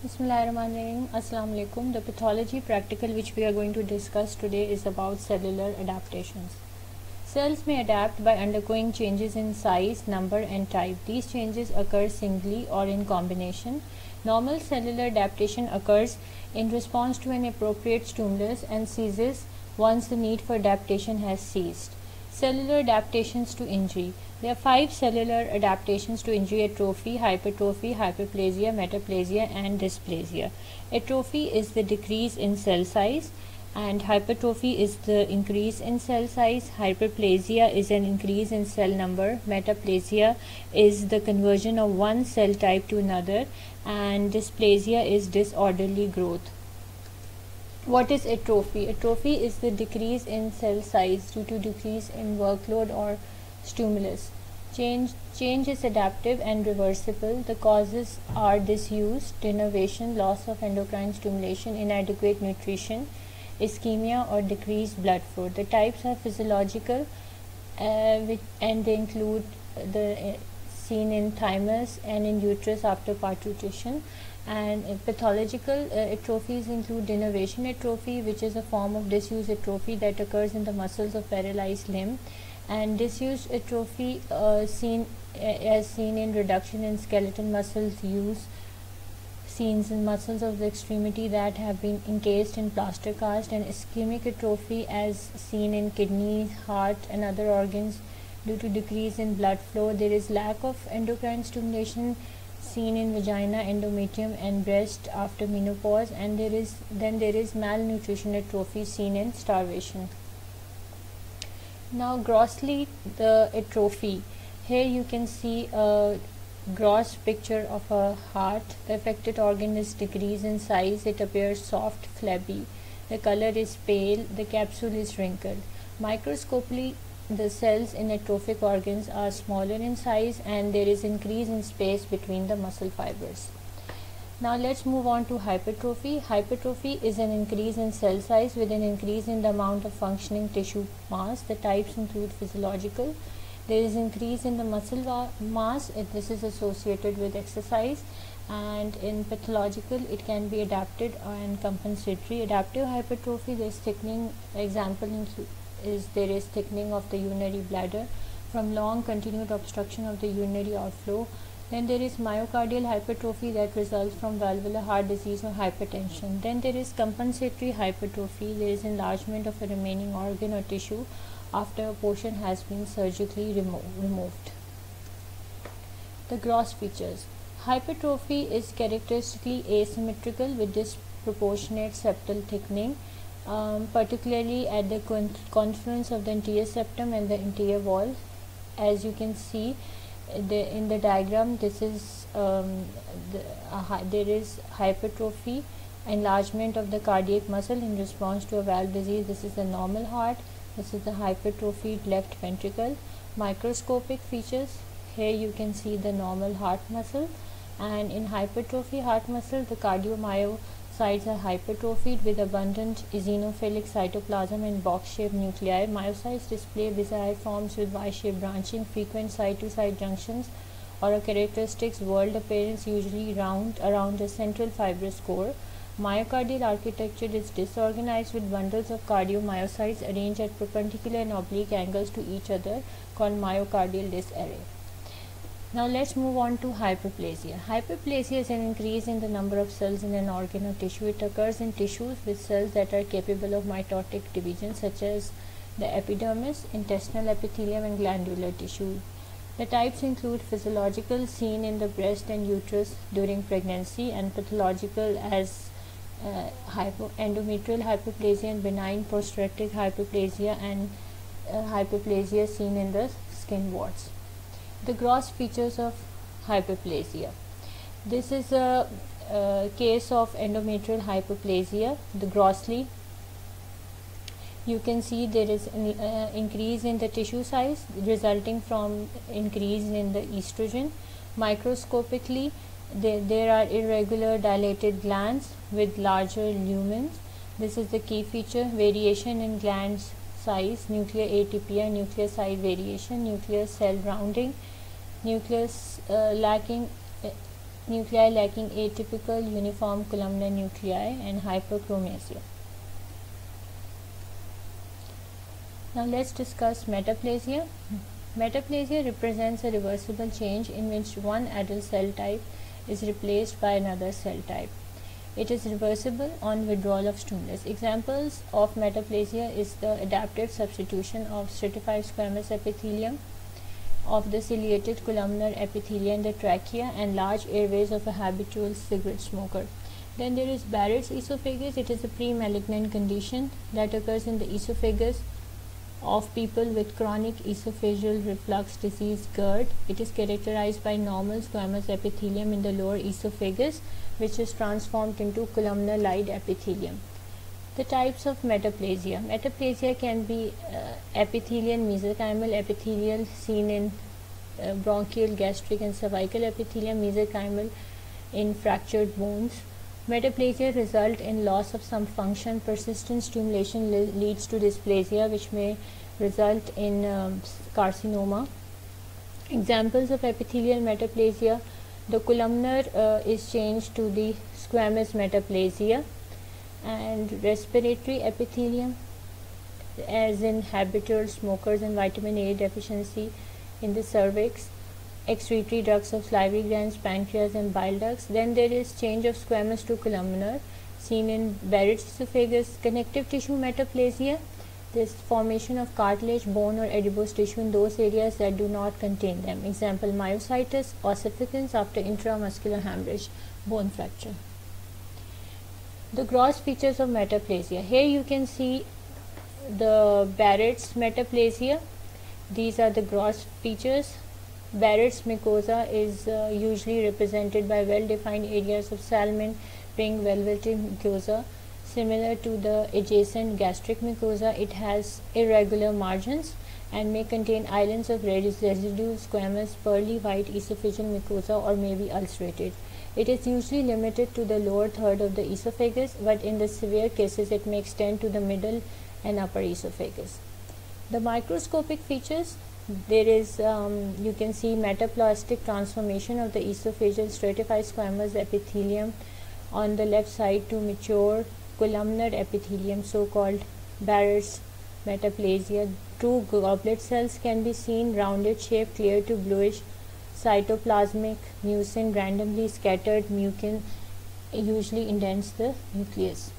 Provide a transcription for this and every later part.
Bismillahirrahmanirrahim. Assalamu alaikum. The pathology practical which we are going to discuss today is about cellular adaptations. Cells may adapt by undergoing changes in size, number and type. These changes occur singly or in combination. Normal cellular adaptation occurs in response to an appropriate stimulus and ceases once the need for adaptation has ceased. Cellular adaptations to injury. There are 5 cellular adaptations to injury: atrophy, hypertrophy, hyperplasia, metaplasia and dysplasia. Atrophy is the decrease in cell size and hypertrophy is the increase in cell size. Hyperplasia is an increase in cell number. Metaplasia is the conversion of one cell type to another, and dysplasia is disorderly growth. What is atrophy? Atrophy is the decrease in cell size due to decrease in workload or stimulus. Change is adaptive and reversible. The causes are disuse, denervation, loss of endocrine stimulation, inadequate nutrition, ischemia or decreased blood flow. The types are physiological and they include the seen in thymus and in uterus after parturition. And pathological atrophies include denervation atrophy, which is a form of disuse atrophy that occurs in the muscles of paralyzed limb, and disuse atrophy seen in reduction in skeletal muscles use seen in muscles of the extremity that have been encased in plaster cast, and ischemic atrophy as seen in kidneys, heart and other organs due to decrease in blood flow. There is lack of endocrine stimulation seen in vagina, endometrium and breast after menopause, and there is malnutrition atrophy seen in starvation. Now grossly, the atrophy. Here you can see a gross picture of a heart. The affected organ is decreased in size. It appears soft, flabby. The color is pale. The capsule is wrinkled. Microscopically, the cells in atrophic organs are smaller in size and there is increase in space between the muscle fibers. Now let's move on to hypertrophy. Hypertrophy is an increase in cell size with an increase in the amount of functioning tissue mass. The types include physiological. There is increase in the muscle mass. This is associated with exercise. And in pathological, it can be adapted and compensatory. Adaptive hypertrophy, there is thickening. Example is there is thickening of the urinary bladder from long continued obstruction of the urinary outflow. Then there is myocardial hypertrophy that results from valvular heart disease or hypertension. Then there is compensatory hypertrophy. There is enlargement of a remaining organ or tissue after a portion has been surgically removed. The gross features. Hypertrophy is characteristically asymmetrical with disproportionate septal thickening, particularly at the confluence of the anterior septum and the anterior wall. As you can see in the diagram, this is there is hypertrophy, enlargement of the cardiac muscle in response to a valve disease. This is the normal heart. This is the hypertrophied left ventricle. Microscopic features. Here you can see the normal heart muscle, and in hypertrophy heart muscle, the cardiomyocytes are hypertrophied with abundant eosinophilic cytoplasm and box-shaped nuclei. Myocytes display bizarre forms with Y-shaped branching, frequent side-to-side junctions, or a characteristic whorled appearance, usually round around a central fibrous core. Myocardial architecture is disorganized with bundles of cardiomyocytes arranged at perpendicular and oblique angles to each other, called myocardial disarray. Now let's move on to hyperplasia. Hyperplasia is an increase in the number of cells in an organ or tissue. It occurs in tissues with cells that are capable of mitotic division, such as the epidermis, intestinal epithelium and glandular tissue. The types include physiological, seen in the breast and uterus during pregnancy, and pathological as endometrial hyperplasia and benign prostatic hyperplasia, and hyperplasia seen in the skin warts. The gross features of hyperplasia. This is a case of endometrial hyperplasia. The grossly, you can see there is an increase in the tissue size resulting from increase in the estrogen. Microscopically, there are irregular dilated glands with larger lumens. This is the key feature. Variation in glands size, nuclear atypia, nuclear size variation, nuclear cell rounding, nucleus lacking nuclei lacking atypical uniform columnar nuclei, and hyperchromasia. Now let's discuss metaplasia. Metaplasia represents a reversible change in which one adult cell type is replaced by another cell type. It is reversible on withdrawal of stimulus. Examples of metaplasia is the adaptive substitution of stratified squamous epithelium of the ciliated columnar epithelia in the trachea and large airways of a habitual cigarette smoker. Then there is Barrett's esophagus. It is a pre-malignant condition that occurs in the esophagus of people with chronic esophageal reflux disease GERD. It is characterized by normal squamous epithelium in the lower esophagus, which is transformed into columnar-like epithelium. The types of metaplasia. Metaplasia can be epithelial, mesenchymal epithelial seen in bronchial, gastric and cervical epithelium, mesenchymal in fractured bones. Metaplasia result in loss of some function. Persistent stimulation leads to dysplasia, which may result in carcinoma. Examples of epithelial metaplasia: the columnar is changed to the squamous metaplasia, and respiratory epithelium, as in habitual smokers and vitamin A deficiency in the cervix, excretory ducts of salivary glands, pancreas and bile ducts. Then there is change of squamous to columnar seen in Barrett's esophagus. Connective tissue metaplasia, this formation of cartilage, bone or adipose tissue in those areas that do not contain them. Example: myositis ossificans after intramuscular hemorrhage, bone fracture. The gross features of metaplasia. Here you can see the Barrett's metaplasia. These are the gross features. Barrett's mucosa is usually represented by well-defined areas of salmon, ring, velvety mucosa. Similar to the adjacent gastric mucosa, it has irregular margins and may contain islands of residue squamous, pearly white esophageal mucosa, or may be ulcerated. It is usually limited to the lower third of the esophagus, but in the severe cases it may extend to the middle and upper esophagus. The microscopic features, there is you can see metaplastic transformation of the esophageal stratified squamous epithelium on the left side to mature columnar epithelium, so called Barrett's metaplasia. Two goblet cells can be seen, rounded shape, clear to bluish, cytoplasmic mucin, randomly scattered mucin usually indents the nucleus.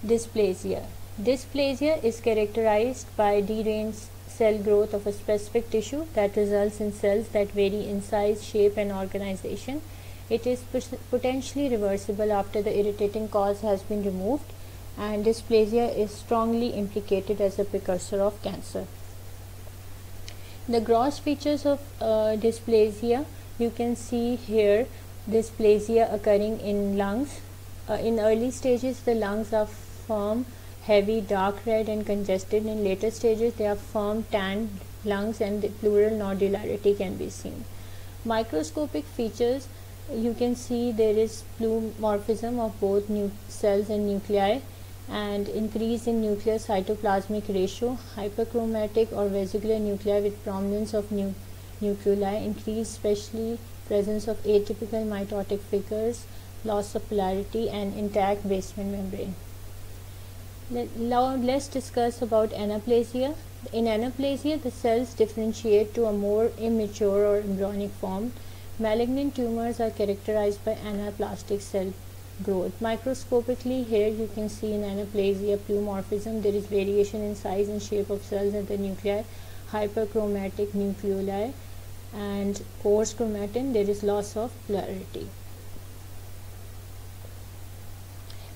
Dysplasia. Dysplasia is characterized by deranged cell growth of a specific tissue that results in cells that vary in size, shape and organization. It is potentially reversible after the irritating cause has been removed, and dysplasia is strongly implicated as a precursor of cancer. The gross features of dysplasia, you can see here dysplasia occurring in lungs. In early stages, the lungs are firm, heavy, dark red and congested. In later stages, they are firm, tan lungs, and the pleural nodularity can be seen. Microscopic features, you can see there is pleomorphism of both cells and nuclei, and increase in nuclear cytoplasmic ratio, hyperchromatic or vesicular nuclei with prominence of nucleoli, increase especially presence of atypical mitotic figures, loss of polarity and intact basement membrane. Now let's discuss about anaplasia. In anaplasia, the cells differentiate to a more immature or embryonic form. Malignant tumors are characterized by anaplastic cell growth. Microscopically, here you can see in anaplasia pleomorphism, there is variation in size and shape of cells and the nuclei, hyperchromatic nucleoli, and coarse chromatin, there is loss of polarity.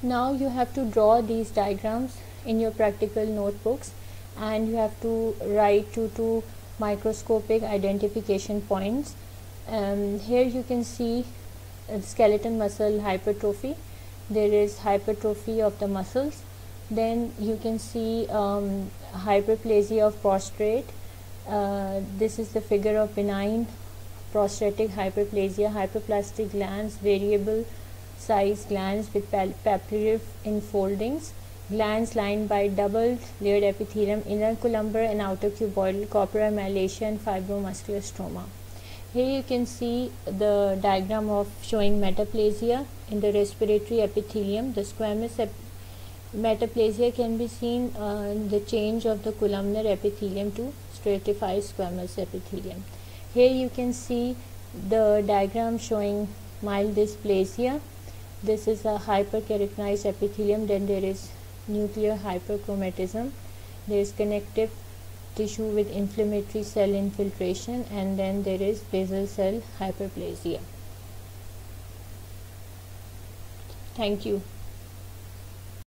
Now you have to draw these diagrams in your practical notebooks, and you have to write two microscopic identification points. Here you can see skeletal muscle hypertrophy. There is hypertrophy of the muscles. Then you can see hyperplasia of prostate. This is the figure of benign prostatic hyperplasia. Hyperplastic glands, variable size glands with papillary enfoldings, glands lined by double layered epithelium, inner columbar and outer cuboidal, corpora malacia and fibromuscular stroma. Here you can see the diagram of showing metaplasia in the respiratory epithelium. The squamous metaplasia can be seen in the change of the columnar epithelium to stratified squamous epithelium. Here you can see the diagram showing mild dysplasia. This is a hyperkeratinized epithelium, then there is nuclear hyperchromatism, there is connective tissue with inflammatory cell infiltration, and then there is basal cell hyperplasia. Thank you.